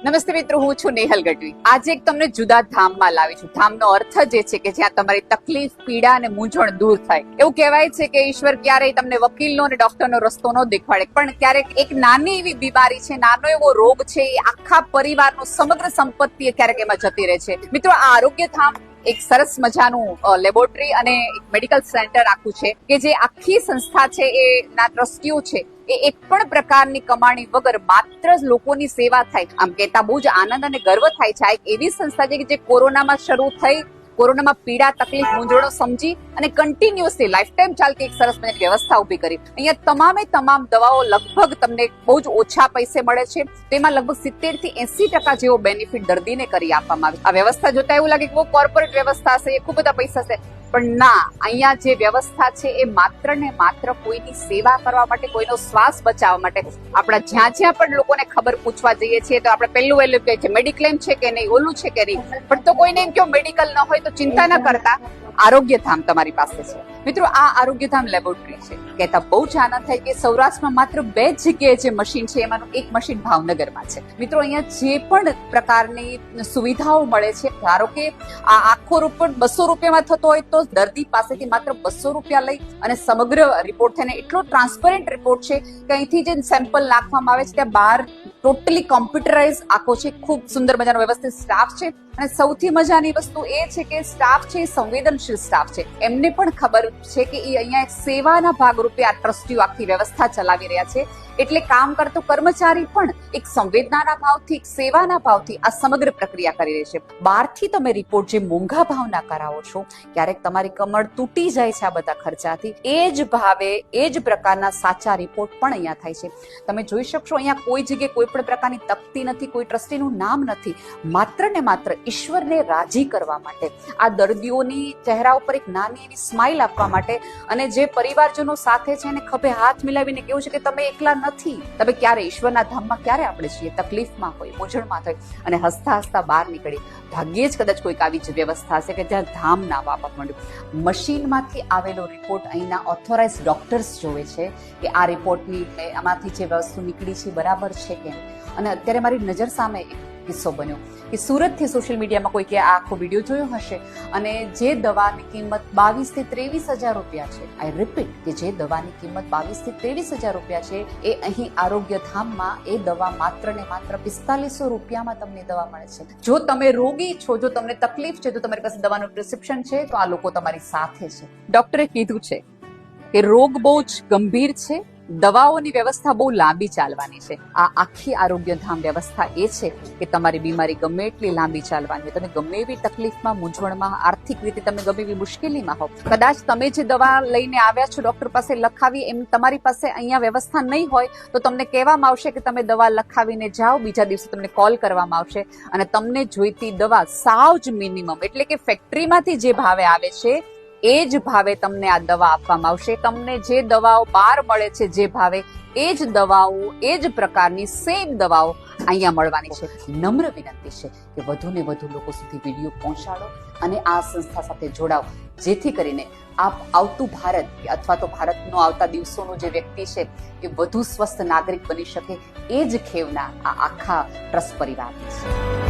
નમસ્તે મિત્રો, હું છું નેહલ ગઢવી. આજે એક તમને જુદા ધામમાં લાવી છું. ધામનો અર્થ જ એ છે કે જ્યાં તમારી તકલીફ, પીડા અને મૂંઝવણ દૂર થાય. એવું કહેવાય છે કે ઈશ્વર ક્યારેય તમને વકીલનો અને ડોક્ટરનો રસ્તો ન દેખાડે, પણ ક્યારેક એક નાની એવી બીમારી છે, નાનો એવો રોગ છે, એ આખા પરિવારનો સમગ્ર સંપત્તિ ક્યારેક એમાં જતી રહે છે. મિત્રો, આ આરોગ્ય ધામ એક સરસ મજાનું લેબોરેટરી અને મેડિકલ સેન્ટર આખું છે કે જે આખી સંસ્થા છે એ ના ટ્રસ્ટીઓ છે એ એક પણ પ્રકારની કમાણી વગર માત્ર લોકોની સેવા થાય, આમ કહેતા બહુ જ આનંદ અને ગર્વ થાય છે. આ એક એવી સંસ્થા છે કે જે કોરોનામાં શરૂ થઈ, કોરોનામાં પીડા, તકલીફ, મૂંઝવણો સમજી અને કન્ટિન્યુઅસલી લાઈફ ટાઈમ ચાલતી એક સરસ મજાની વ્યવસ્થા ઉભી કરી. અહીંયા તમામ દવાઓ લગભગ તમને બહુ જ ઓછા પૈસે મળે છે. તેમાં લગભગ 70 થી 80% જેવો બેનિફિટ દર્દીને કરી આપવામાં આવે છે. આ વ્યવસ્થા જોતા એવું લાગે કે બહુ કોર્પોરેટ વ્યવસ્થા છે, ખૂબ બધા પૈસા છે, પણ ના, અહીંયા જે વ્યવસ્થા છે એ માત્ર ને માત્ર કોઈની સેવા કરવા માટે, કોઈનો શ્વાસ બચાવવા માટે. આપણા જ્યાં પણ લોકોને ખબર પૂછવા જઈએ છીએ તો આપણે પહેલું કહે છે મેડિક્લેમ છે કે નહીં, ઓલું છે કે નહીં, પણ તો કોઈને એમ કહો મેડિકલ ન હોય તો ચિંતા ન કરતા, આરોગ્ય ધામ તમારી પાસે છે. મિત્રો, આ આરોગ્ય ધામ લેબોરેટરી છે. કહેતા બહુ જ આનંદ થાય કે સૌરાષ્ટ્રમાં માત્ર 2 જગ્યાએ જે મશીન છે એમાંનું એક મશીન ભાવનગરમાં છે. મિત્રો, અહીંયા જે પણ પ્રકારની સુવિધાઓ મળે છે, ધારો કે આ આખો રિપોર્ટ 200 રૂપિયામાં થતો હોય તો દર્દી પાસેથી માત્ર 200 રૂપિયા લઈ અને સમગ્ર રિપોર્ટ થઈને એટલો ટ્રાન્સપરન્ટ રિપોર્ટ છે કે અહીંથી જે સેમ્પલ નાખવામાં આવે છે ત્યાં બહાર ટોટલી કોમ્પ્યુટરાઇઝ આખો છે. ખૂબ સુંદર મજાનો વ્યવસ્થિત સ્ટાફ છે અને સૌથી મજાની વસ્તુ એ છે કે સ્ટાફ છે એ સંવેદનશીલ સ્ટાફ છે. એમને પણ ખબર છે કે એ અહીંયા એક સેવાના ભાગરૂપે આ ટ્રસ્ટીઓ આખી વ્યવસ્થા ચલાવી રહ્યા છે. એટલે કામ કરતો કર્મચારી પણ એક સંવેદનાના ભાવથી, એક સેવાના ભાવથી આ સમગ્ર પ્રક્રિયા કરી રહી છે. બહારથી તમે રિપોર્ટ જે મોંઘા ભાવના કરાવો છો, ક્યારેક તમારી કમર તૂટી જાય છે આ બધા ખર્ચાથી, એ જ ભાવે, એ જ પ્રકારના સાચા રિપોર્ટ પણ અહીંયા થાય છે. તમે જોઈ શકશો અહીંયા કોઈ જગ્યાએ કોઈ પણ પ્રકારની તકતી નથી, કોઈ ટ્રસ્ટીનું નામ નથી. માત્ર ને માત્ર ઈશ્વરને રાજી કરવા માટે, આ દર્દીઓની ચહેરા ઉપર એક નાની એવી સ્માઇલ આપવા માટે, અને જે પરિવારજનો સાથે છે એને ખભે હાથ મિલાવીને કેવું છે કે તમે એકલા નથી. તમે ક્યારે ઈશ્વરના ધામમાં ક્યારે આપણે છીએ, તકલીફમાં હોય, મૂંઝવણમાં હોય અને હસતા હસતા બહાર નીકળી. ભાગ્યે જ કદાચ કોઈક આવી જ વ્યવસ્થા હશે કે જ્યાં ધામ ના વાપવા માંડ્યું. મશીનમાંથી આવેલો રિપોર્ટ અહીંના ઓથોરાઇઝ ડોક્ટર્સ જોવે છે કે આ રિપોર્ટની આમાંથી જે વસ્તુ નીકળી છે બરાબર છે કે. અને અત્યારે મારી નજર સામે એક કિસ્સો બન્યો કે સુરતથી સોશિયલ મીડિયામાં કોઈ કે આ આખો વિડીયો જોયો હશે, અને જે દવાની કિંમત 22 થી 23,000 રૂપિયા છે, આઈ રિપીટ કે જે દવાની કિંમત 22 થી 23,000 રૂપિયા છે, એ અહીં આરોગ્ય ધામમાં એ દવા માત્ર ને માત્ર 4500 રૂપિયામાં તમને દવા મળે છે. જો તમે રોગી છો, જો તમને તકલીફ છે, તો તમારી પાસે દવાનું પ્રિસ્ક્રિપ્શન છે, તો આ લોકો તમારી સાથે છે. ડોક્ટરે કીધું છે કે રોગ બહુ જ ગંભીર છે, દવાઓની વ્યવસ્થા બહુ લાંબી ચાલવાની છે. આ આખી આરોગ્ય ધામ વ્યવસ્થા એ છે કે તમારી બીમારી ગમે એટલી લાંબી ચાલવાની, તમે ગમે એવી તકલીફમાં, મૂંઝવણમાં, આર્થિક રીતે તમે ગમે એવી મુશ્કેલીમાં હો, કદાચ તમે જે દવા લઈને આવ્યા છો ડોક્ટર પાસે લખાવી, એમ તમારી પાસે અહીંયા વ્યવસ્થા નહીં હોય તો તમને કહેવામાં આવશે કે તમે દવા લખાવીને જાઓ, બીજા દિવસે તમને કોલ કરવામાં આવશે અને તમને જોઈતી દવા સાવ જ મિનિમમ, એટલે કે ફેક્ટરીમાંથી જે ભાવે આવે છે એ જ ભાવે તમને આ દવા આપવામાં આવશે. તમને જે દવાઓ બહાર મળે છે જે ભાવે, એ જ દવાઓ, એ જ પ્રકારની સેમ દવાઓ અહીંયા મળવાની છે. નમ્ર વિનંતી છે કે વધુ ને વધુ લોકો સુધી વિડીયો પહોંચાડો અને આ સંસ્થા સાથે જોડાઓ, જેથી કરીને આપ આવતું ભારત અથવા તો ભારતનો આવતા દિવસોનો જે વ્યક્તિ છે એ વધુ સ્વસ્થ નાગરિક બની શકે. એ જ ખેવના આ આખા ટ્રસ્ટ પરિવારની છે.